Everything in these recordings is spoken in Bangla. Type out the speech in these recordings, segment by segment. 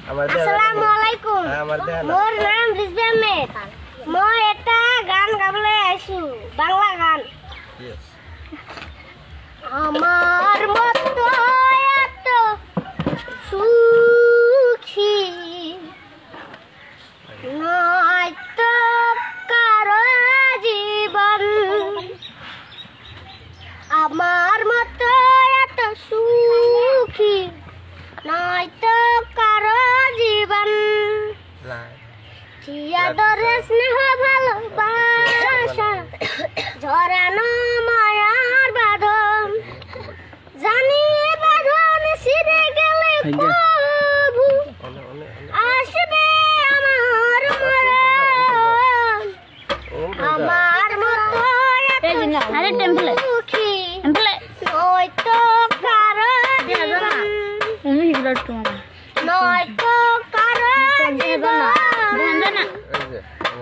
আসসালামু আলাইকুম। মোর নাম রিজভি আহমেদ। মই এটা গান গাবলে আইছি, বাংলা গান। আমার মতো এত সুখী নয়তো কারো জীবন, আমার মতো এত সুখী নয়তো কারো জীবন। চিয়াদরে স্নেহ ভালোবাসা ঝরানো মায়ার বাঁধন, জানি বাঁধন ছিঁড়ে গেলে প্রভু আসবে আমার মরণ। আমার মতো এত সুখী নয়তো কারো জীবন, নয়তো কারো জীবন।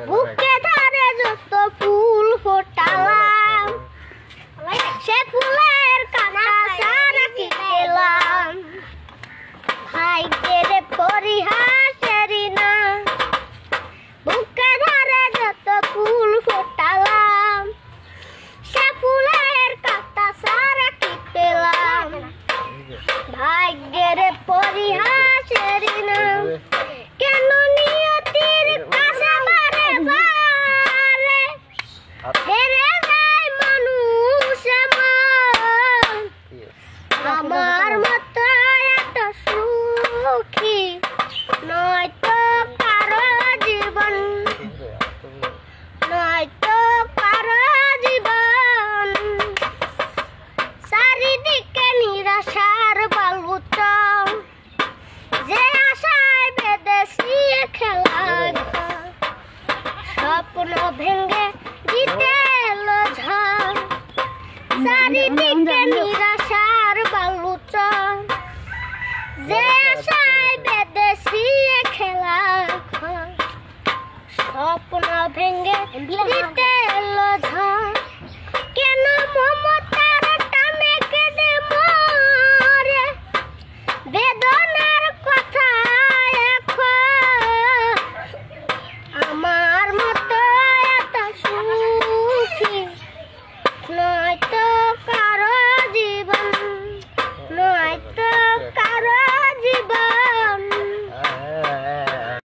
বুকে ধরে যত ফুল ফোটালাম, সে ফুলের কাঁটা সারা কি পেলাম। ভাগ্যের পরিহাসেরই না, বুকে ধরে যত ফুল ফোটালাম, সে ফুলের কাঁটা সারা কি পেলাম। ভাগ্যের পরিহাসেরই না, কেন নিয়তির কাছে বারে বারে হেরে যায় মানুষ এমন। আমার মতো এত সুখী